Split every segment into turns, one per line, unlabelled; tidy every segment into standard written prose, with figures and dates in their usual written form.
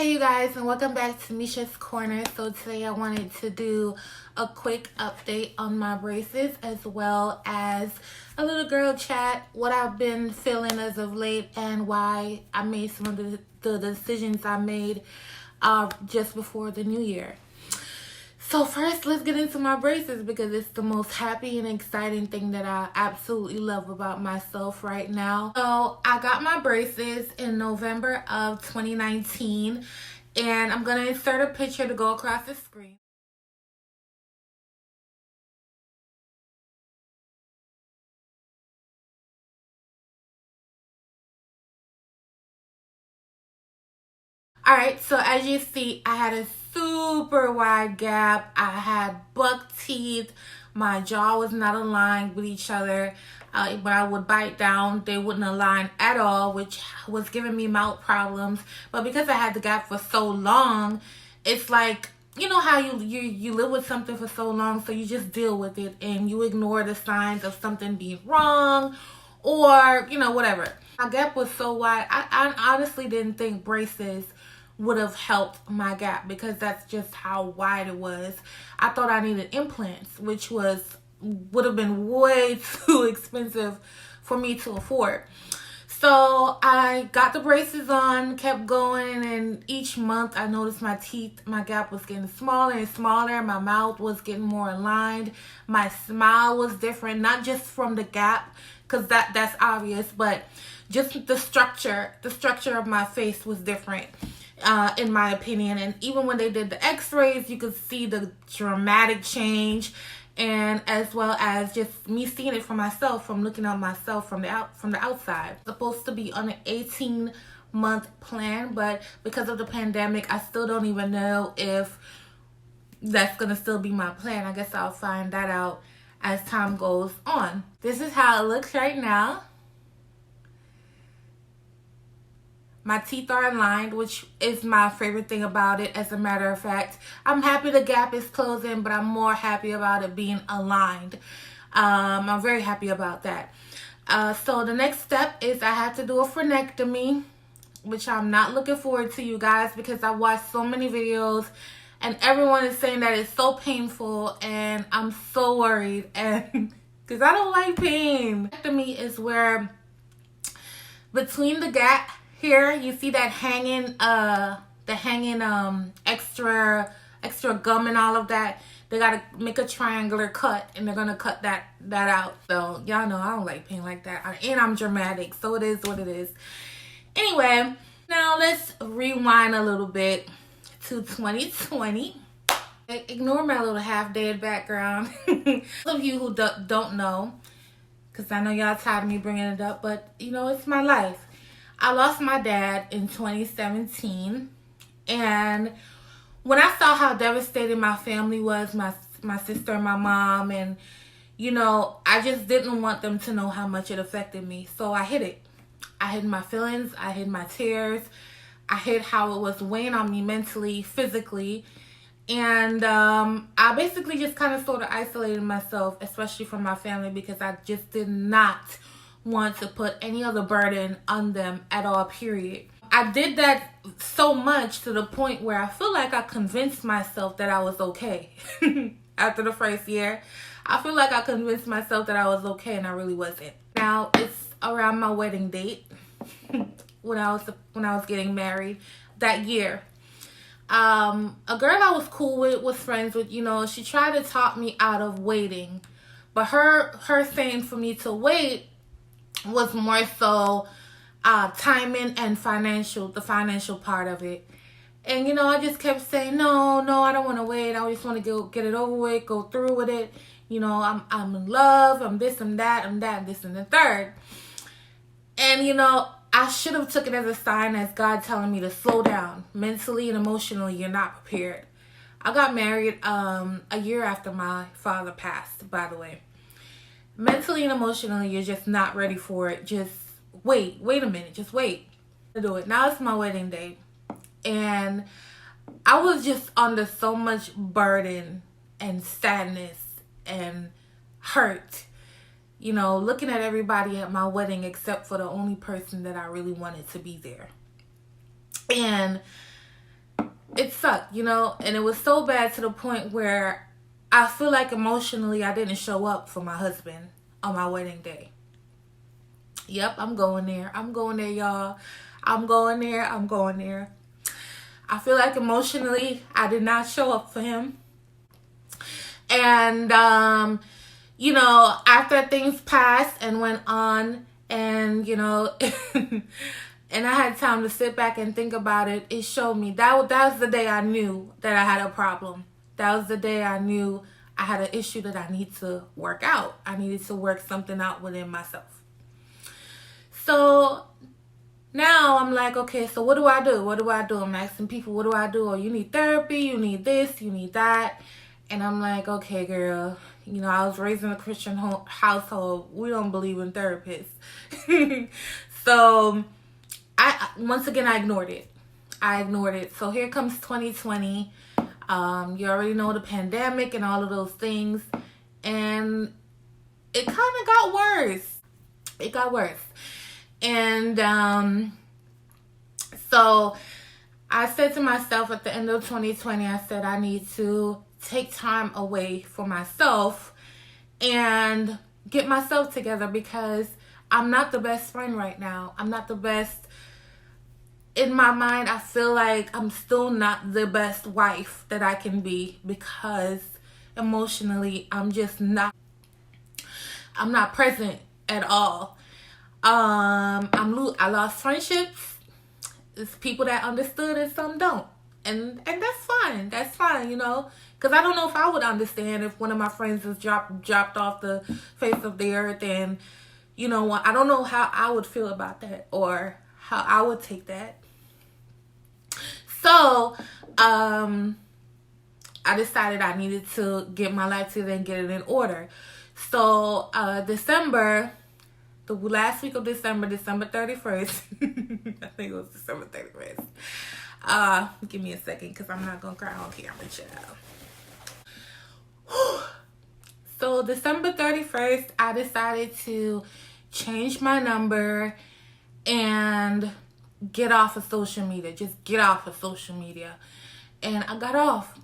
Hey you guys, and welcome back to Misha's Corner. So today I wanted to do a quick update on my braces as well as a little girl chat, what I've been feeling as of late and why I made some of the decisions I made just before the new year. So first, let's get into my braces because it's the most happy and exciting thing that I absolutely love about myself right now. So I got my braces in November of 2019, and I'm going to insert a picture to go across the screen. Alright, so as you see, I had a super wide gap. I had buck teeth. My jaw was not aligned with each other. When I would bite down, they wouldn't align at all, which was giving me mouth problems. But because I had the gap for so long, it's like, you know how you live with something for so long, so you just deal with it and you ignore the signs of something being wrong or, whatever. My gap was so wide, I honestly didn't think braces would have helped my gap because that's just how wide it was. I thought I needed implants, which would have been way too expensive for me to afford. So I got the braces on, kept going, and each month I noticed my gap was getting smaller and smaller. My mouth was getting more aligned. My smile was different, not just from the gap, because that's obvious, but just the structure of my face was different. In my opinion, and even when they did the x-rays, you could see the dramatic change, and as well as just me seeing it for myself, from looking at myself from the outside. I'm supposed to be on an 18-month plan, but because of the pandemic, I still don't even know if that's gonna still be my plan. I guess I'll find that out as time goes on. This is how it looks right now. My teeth are aligned, which is my favorite thing about it. As a matter of fact, I'm happy the gap is closing, but I'm more happy about it being aligned. I'm very happy about that. So the next step is I have to do a frenectomy, which I'm not looking forward to, you guys, because I watched so many videos and everyone is saying that it's so painful, and I'm so worried, and because I don't like pain. Frenectomy is where between the gap here, you see that hanging extra gum and all of that. They gotta make a triangular cut, and they're gonna cut that out. So y'all know I don't like pain like that, and I'm dramatic, so it is what it is. Anyway, now let's rewind a little bit to 2020. Ignore my little half-dead background. Those of you who don't know, because I know y'all tired of me bringing it up, but it's my life. I lost my dad in 2017, and when I saw how devastated my family was, my sister and my mom, and I just didn't want them to know how much it affected me, so I hid it. I hid my feelings, I hid my tears, I hid how it was weighing on me mentally, physically, and I basically just kind of sort of isolated myself, especially from my family, because I just did not want to put any other burden on them at all, period. I did that so much to the point where I feel like I convinced myself that I was okay. After the first year, I feel like I convinced myself that I was okay, and I really wasn't. Now it's around my wedding date, when I was getting married that year. A girl I was cool with, was friends with, she tried to talk me out of waiting, but her saying for me to wait was more so timing and the financial part of it. And I just kept saying no, I don't want to wait. I just want to get it over with, go through with it. I'm in love, I'm this, I'm that, this and the third. And I should have took it as a sign, as God telling me to slow down. Mentally and emotionally, you're not prepared. I got married a year after my father passed, by the way. Mentally and emotionally, you're just not ready for it. Just wait a minute, just wait to do it. Now it's my wedding day, and I was just under so much burden and sadness and hurt, looking at everybody at my wedding except for the only person that I really wanted to be there. And it sucked, and it was so bad to the point where I feel like emotionally I didn't show up for my husband on my wedding day. Yep, I'm going there. I'm going there, y'all. I'm going there. I'm going there. I feel like emotionally I did not show up for him. And, after things passed and went on and, and I had time to sit back and think about it, it showed me that was the day I knew that I had a problem. That was the day I knew I had an issue that I need to work out. I needed to work something out within myself. So now I'm like, okay, so what do I do? What do I do? I'm asking people, what do I do? Oh, you need therapy, you need this, you need that. And I'm like, okay, girl, I was raised in a Christian household. We don't believe in therapists. So once again, I ignored it. So here comes 2020. You already know the pandemic and all of those things. And it kind of got worse. It got worse. And so I said to myself at the end of 2020, I said, I need to take time away for myself and get myself together, because I'm not the best friend right now. I'm not the best. In my mind, I feel like I'm still not the best wife that I can be, because emotionally I'm not present at all. I lost friendships. It's people that understood and some don't. And that's fine. That's fine, because I don't know if I would understand if one of my friends was dropped off the face of the earth, and I don't know how I would feel about that or how I would take that. So, I decided I needed to get my life together and get it in order. So, December, the last week of December 31st, I think it was December 31st. Give me a second, because I'm not going to cry on camera, child. So, December 31st, I decided to change my number and get off of social media. Just get off of social media. And I got off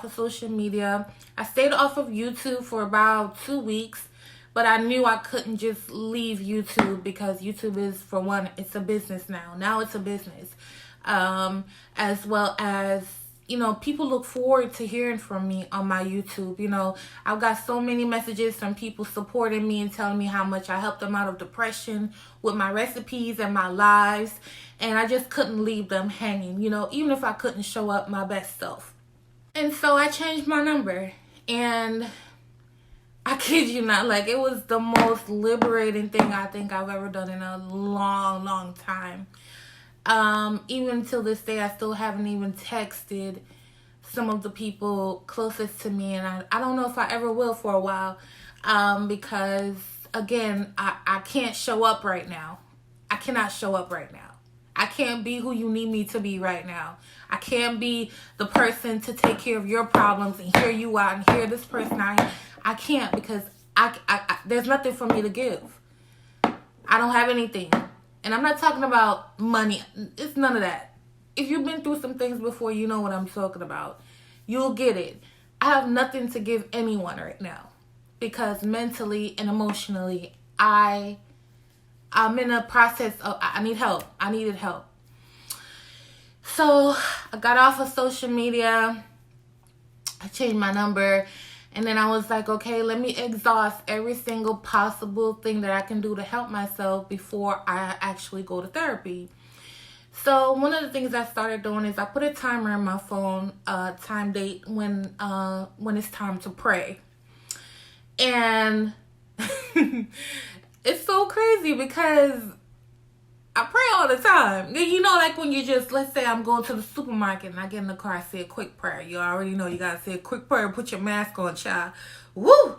of social media. I stayed off of YouTube for about 2 weeks, but I knew I couldn't just leave YouTube, because YouTube is, for one, it's a business now. Now it's a business. As well as, people look forward to hearing from me on my YouTube. I've got so many messages from people supporting me and telling me how much I helped them out of depression with my recipes and my lives. And I just couldn't leave them hanging, even if I couldn't show up my best self. And so I changed my number. And I kid you not, it was the most liberating thing I think I've ever done in a long, long time. Even till this day, I still haven't even texted some of the people closest to me, and I don't know if I ever will for a while, because again, I can't show up right now. I cannot show up right now. I can't be who you need me to be right now. I can't be the person to take care of your problems and hear you out and hear this person out. I can't, because I there's nothing for me to give. I don't have anything. And I'm not talking about money. It's none of that. If you've been through some things before, you know what I'm talking about. You'll get it. I have nothing to give anyone right now, because mentally and emotionally, I'm in a process of, I need help. I needed help. So I got off of social media. I changed my number. And then I was like, okay, let me exhaust every single possible thing that I can do to help myself before I actually go to therapy. So one of the things I started doing is I put a timer in my phone, time date when it's time to pray. And it's so crazy, because I pray all the time. When you just, let's say I'm going to the supermarket and I get in the car, I say a quick prayer. You already know you got to say a quick prayer, put your mask on, child. Woo!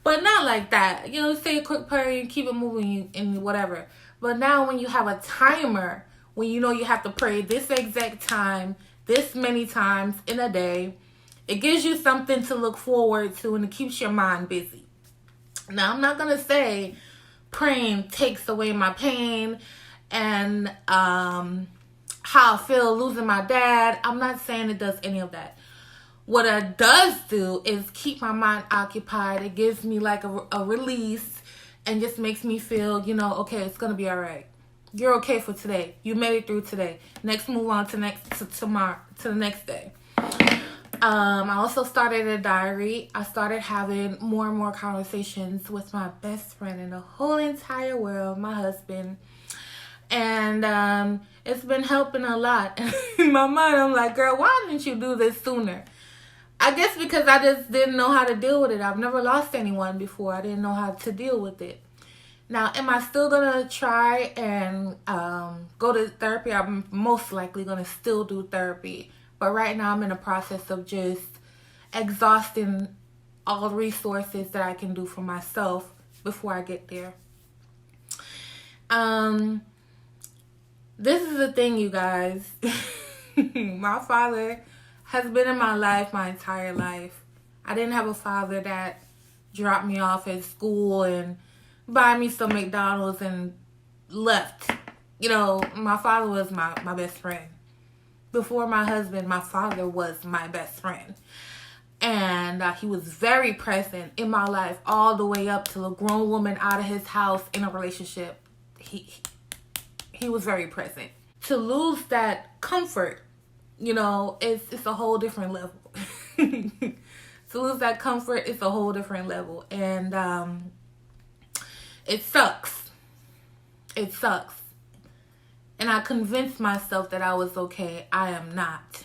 But not like that. Say a quick prayer and keep it moving and whatever. But now when you have a timer, when you know you have to pray this exact time, this many times in a day, it gives you something to look forward to, and it keeps your mind busy. Now, I'm not going to say praying takes away my pain and how I feel losing my dad. I'm not saying it does any of that. What it does do is keep my mind occupied. It gives me like a release and just makes me feel, you know, okay, it's going to be all right. You're okay for today. You made it through today. Next, move on to tomorrow, to the next day. I also started a diary. I started having more and more conversations with my best friend in the whole entire world, my husband. And it's been helping a lot. In my mind, I'm like, girl, why didn't you do this sooner? I guess because I just didn't know how to deal with it. I've never lost anyone before. I didn't know how to deal with it. Now, am I still going to try and go to therapy? I'm most likely going to still do therapy. But right now, I'm in the process of just exhausting all the resources that I can do for myself before I get there. This is the thing, you guys. My father has been in my life my entire life. I didn't have a father that dropped me off at school and buy me some McDonald's and left. You know, my father was my best friend. Before my husband, my father was my best friend. And he was very present in my life all the way up to a grown woman out of his house in a relationship. He was very present. To lose that comfort, you know, it's a whole different level. To lose that comfort, it's a whole different level. And it sucks. It sucks. And I convinced myself that I was okay. I am not.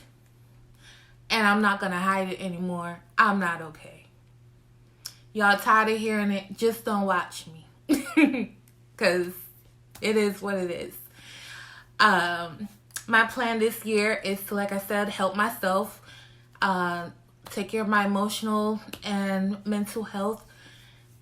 And I'm not going to hide it anymore. I'm not okay. Y'all tired of hearing it? Just don't watch me. Because it is what it is. My plan this year is to, like I said, help myself. Take care of my emotional and mental health.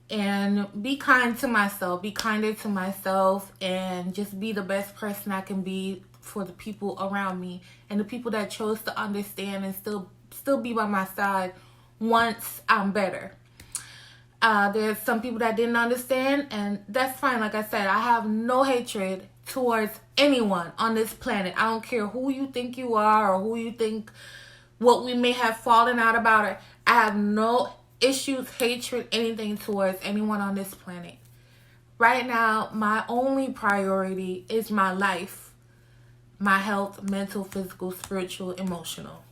And be kind to myself. Be kinder to myself. And just be the best person I can be for the people around me. And the people that chose to understand and still be by my side once I'm better. There's some people that didn't understand. And that's fine. Like I said, I have no hatred towards anyone on this planet. I don't care who you think you are or who you think what we may have fallen out about it. I have no issues, hatred, anything towards anyone on this planet. Right now, my only priority is my life, my health, mental, physical, spiritual, emotional.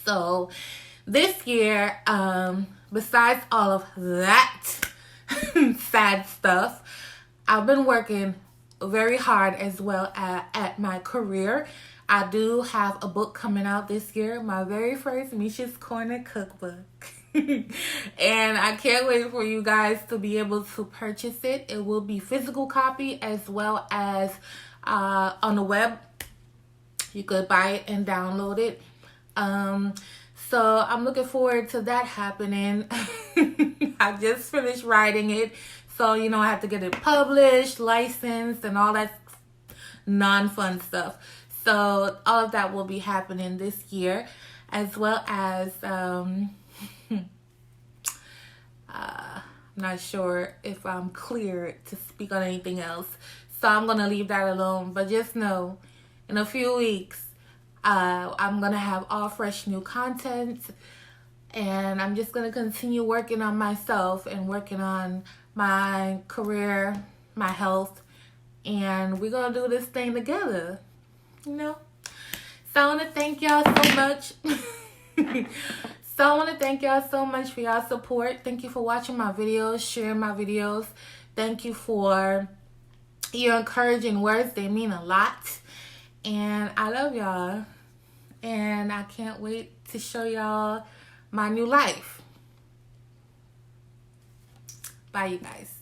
So this year, besides all of that sad stuff, I've been working very hard as well at my career. I do have a book coming out this year, my very first Misha's Corner cookbook. And I can't wait for you guys to be able to purchase it. It will be physical copy as well as on the web. You could buy it and download it. So I'm looking forward to that happening. I just finished writing it. So, you know, I have to get it published, licensed, and all that non-fun stuff. So all of that will be happening this year, as well as I'm not sure if I'm clear to speak on anything else. So I'm going to leave that alone. But just know, in a few weeks, I'm going to have all fresh new content. And I'm just going to continue working on myself and working on my career, my health. And we're going to do this thing together, you know. So I want to thank y'all so much. So I want to thank y'all so much for y'all support. Thank you for watching my videos, sharing my videos. Thank you for your encouraging words. They mean a lot. And I love y'all. And I can't wait to show y'all my new life. Bye, you guys.